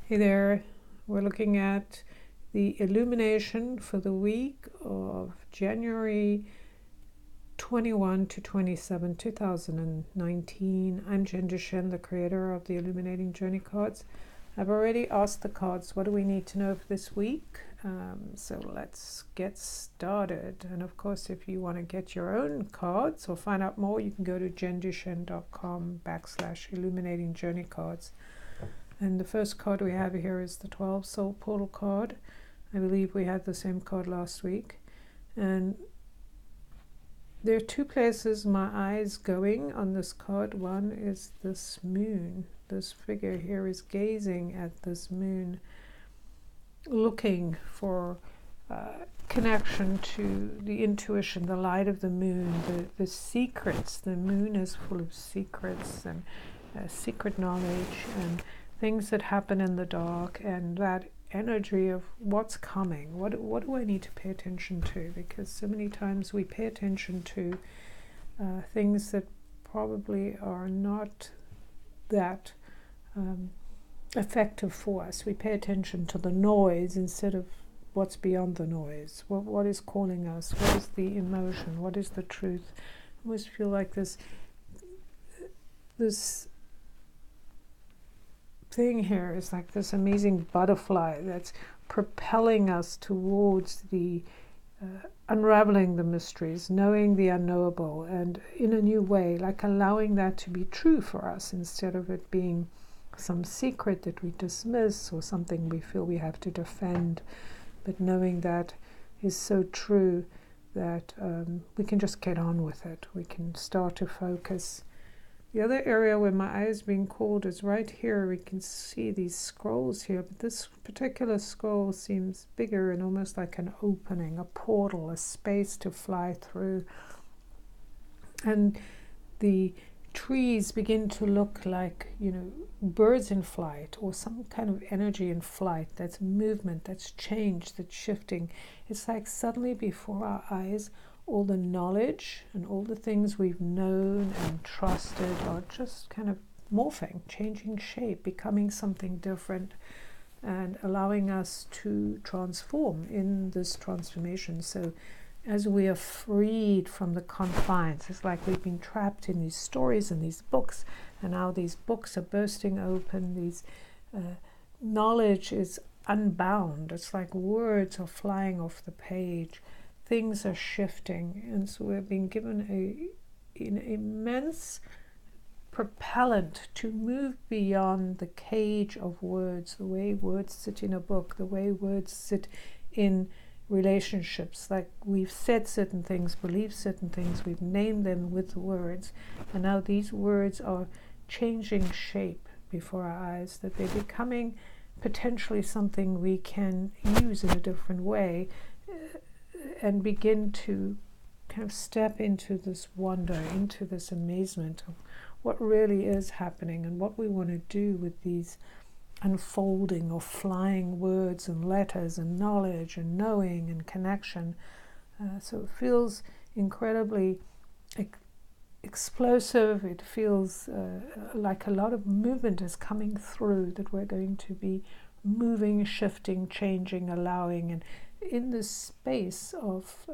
Hey there, we're looking at the Illumination for the week of January 21 to 27, 2019. I'm Jen Shen, the creator of the Illuminating Journey Cards. I've already asked the cards, what do we need to know for this week? So let's get started. And of course, if you want to get your own cards or find out more, you can go to jendushen.com/illuminating journey cards. And the first card we have here is the 12 Soul Portal card. I believe we had the same card last week. And there are two places my eyes going on this card. One is this moon. This figure here is gazing at this moon, looking for connection to the intuition, the light of the moon, the secrets. The moon is full of secrets and secret knowledge and things that happen in the dark, and that energy of what's coming. What do I need to pay attention to? Because so many times we pay attention to things that probably are not that effective for us. We pay attention to the noise instead of what's beyond the noise. What is calling us? What is the emotion? What is the truth? I always feel like this thing here is like this amazing butterfly that's propelling us towards the unraveling the mysteries, knowing the unknowable, and in a new way, like allowing that to be true for us instead of it being some secret that we dismiss or something we feel we have to defend, but knowing that is so true that we can just get on with it. We can start to focus. The other area where my eye is being called is right here. We can see these scrolls here, but this particular scroll seems bigger and almost like an opening, a portal, a space to fly through. And the trees begin to look like, birds in flight, or some kind of energy in flight. That's movement, that's change, that's shifting. It's like suddenly before our eyes, all the knowledge and all the things we've known and trusted are just kind of morphing, changing shape, becoming something different, and allowing us to transform in this transformation. So as we are freed from the confines, it's like we've been trapped in these stories and these books, and now these books are bursting open. These knowledge is unbound. It's like words are flying off the page. Things are shifting, and so we're being given an immense propellant to move beyond the cage of words, the way words sit in a book, the way words sit in relationships. Like we've said certain things, believed certain things, we've named them with words, and now these words are changing shape before our eyes, that they're becoming potentially something we can use in a different way, and begin to kind of step into this wonder, into this amazement of what really is happening and what we want to do with these unfolding or flying words and letters and knowledge and knowing and connection. So it feels incredibly explosive. It feels like a lot of movement is coming through, that we're going to be moving, shifting, changing, allowing, and in this space of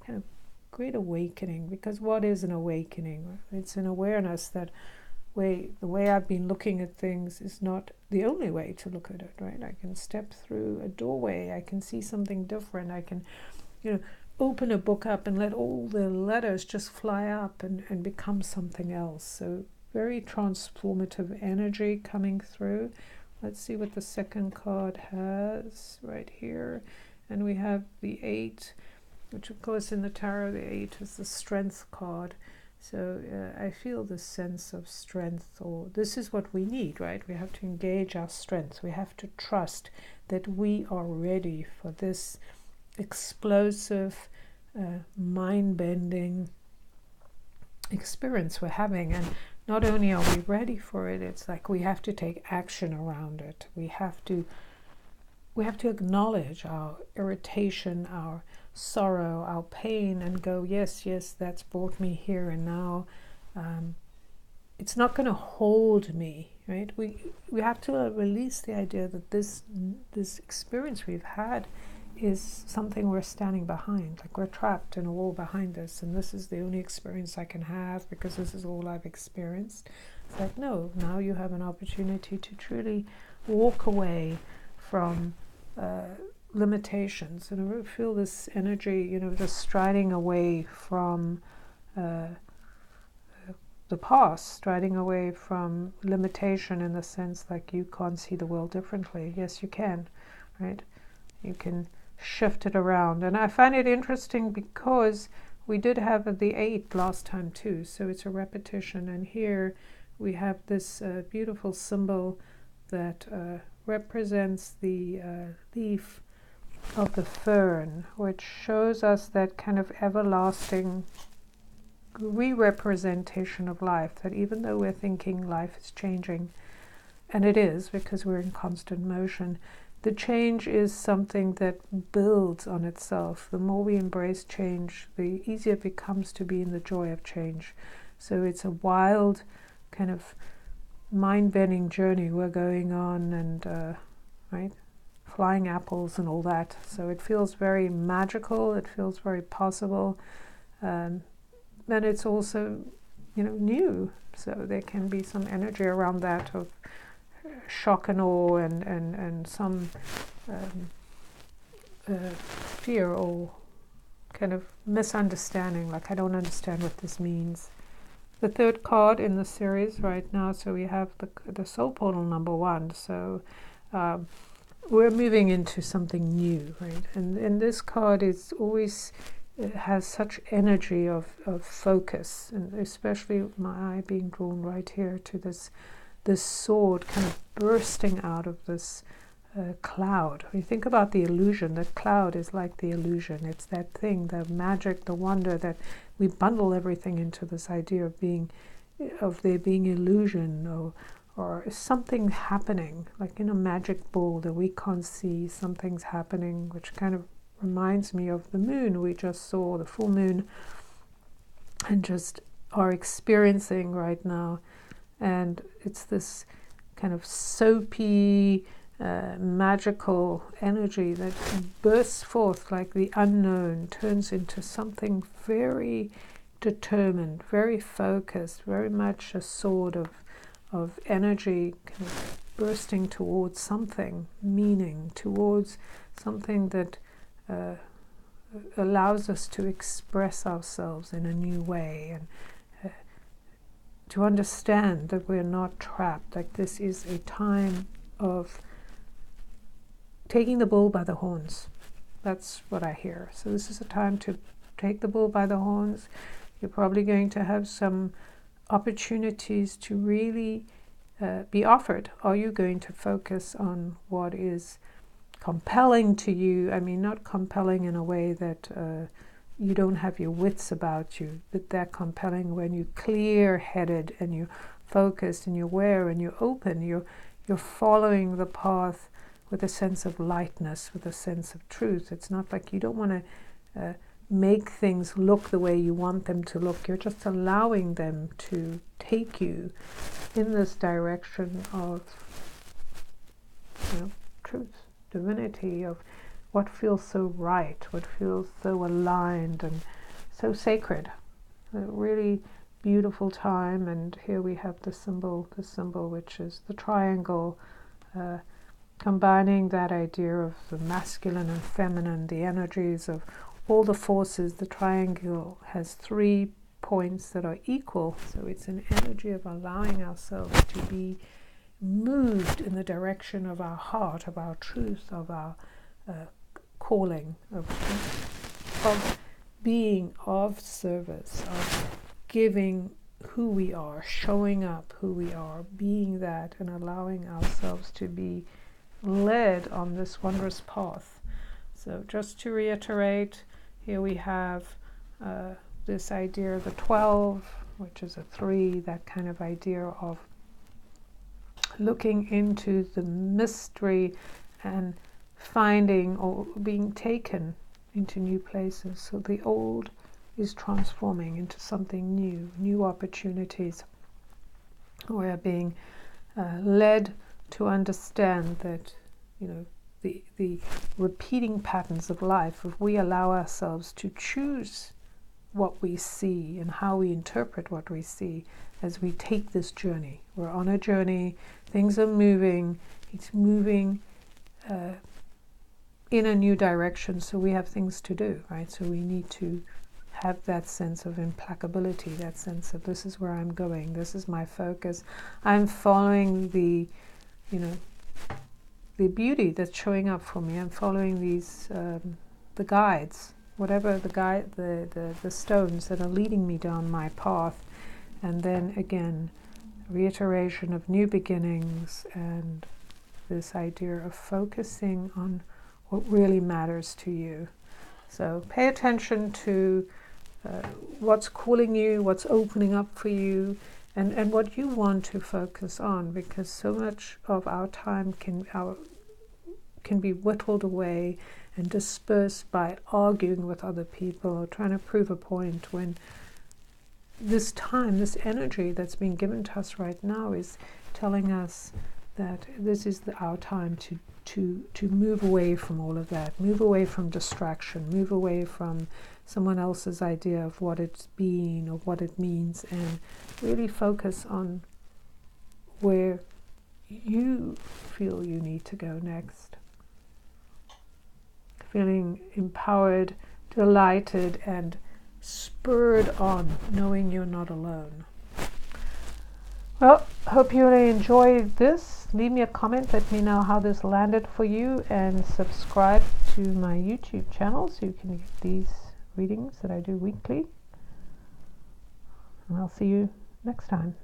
kind of great awakening. Because what is an awakening? It's an awareness that the way I've been looking at things is not the only way to look at it, right? I can step through a doorway, I can see something different, I can open a book up and let all the letters just fly up and become something else. So very transformative energy coming through. Let's see what the second card has right here. And we have the 8, which of course in the tarot, the 8 is the strength card. So I feel the sense of strength, or this is what we need, right? We have to engage our strength. We have to trust that we are ready for this explosive, mind-bending experience we're having. And not only are we ready for it, it's like we have to take action around it. We have to acknowledge our irritation, our sorrow, our pain, and go, yes, that's brought me here, and now it's not going to hold me right? We have to release the idea that this experience we've had is something we're standing behind, like we're trapped in a wall behind us, and this is the only experience I can have because this is all I've experienced. It's like, no, now you have an opportunity to truly walk away from limitations. And I really feel this energy, just striding away from the past, striding away from limitation, in the sense like you can't see the world differently. Yes, you can, right? You can shift it around. And I find it interesting because we did have the 8 last time too, so it's a repetition. And here we have this beautiful symbol that represents the leaf of the fern, which shows us that kind of everlasting re-representation of life, that even though we're thinking life is changing, and it is because we're in constant motion, the change is something that builds on itself. The more we embrace change, the easier it becomes to be in the joy of change. So it's a wild kind of mind-bending journey we're going on, and right, flying apples and all that. So it feels very magical, it feels very possible, and it's also new, so there can be some energy around that of shock and awe, and some fear or kind of misunderstanding, like I don't understand what this means. The 3rd card in the series right now, so we have the soul portal number 1, so we're moving into something new, right? And this card is always, it has such energy of focus, and especially my eye being drawn right here to this sword kind of bursting out of this cloud. When you think about the illusion, that cloud is like the illusion. It's that thing, the magic, the wonder, that we bundle everything into this idea of there being illusion, or something happening, like in a magic ball that we can't see, something's happening, which kind of reminds me of the moon we just saw, the full moon, and just are experiencing right now. And it's this kind of soapy, magical energy that bursts forth like the unknown, turns into something very determined, very focused, very much a sword of energy kind of bursting towards something, meaning, towards something that allows us to express ourselves in a new way, and to understand that we're not trapped. Like, this is a time of taking the bull by the horns. That's what I hear. So this is a time to take the bull by the horns. You're probably going to have some opportunities to really be offered. Are you going to focus on what is compelling to you? I mean, not compelling in a way that you don't have your wits about you, but they're compelling when you're clear-headed and you're focused and you're aware and you're open. You're following the path with a sense of lightness, with a sense of truth. It's not like you don't want to make things look the way you want them to look. You're just allowing them to take you in this direction of truth, divinity, of what feels so right, what feels so aligned and so sacred. A really beautiful time. And here we have the symbol which is the triangle, combining that idea of the masculine and feminine, the energies of all the forces. The triangle has 3 points that are equal, so it's an energy of allowing ourselves to be moved in the direction of our heart, of our truth, of our calling, of being of service, of giving who we are, showing up who we are, being that, and allowing ourselves to be led on this wondrous path. So just to reiterate, here we have this idea of the 12, which is a 3, that kind of idea of looking into the mystery and finding or being taken into new places. So the old is transforming into something new, new opportunities. We're being led to understand that, you know, the repeating patterns of life, if we allow ourselves to choose what we see and how we interpret what we see as we take this journey. We're on a journey, things are moving, it's moving in a new direction, so we have things to do, right? So we need to have that sense of implacability, that sense of this is where I'm going, this is my focus, I'm following the, you know, the beauty that's showing up for me, I'm following these, the guides, whatever the stones that are leading me down my path. And then again, reiteration of new beginnings and this idea of focusing on what really matters to you. So pay attention to what's calling you, what's opening up for you, and what you want to focus on, because so much of our time can be whittled away and dispersed by arguing with other people or trying to prove a point, when this time, this energy that's being given to us right now is telling us that this is our time to move away from all of that, move away from distraction, move away from someone else's idea of what it's being or what it means, and really focus on where you feel you need to go next. Feeling empowered, delighted, and spurred on, knowing you're not alone. Well, hope you really enjoyed this. Leave me a comment, let me know how this landed for you, and subscribe to my YouTube channel so you can get these readings that I do weekly. And I'll see you next time.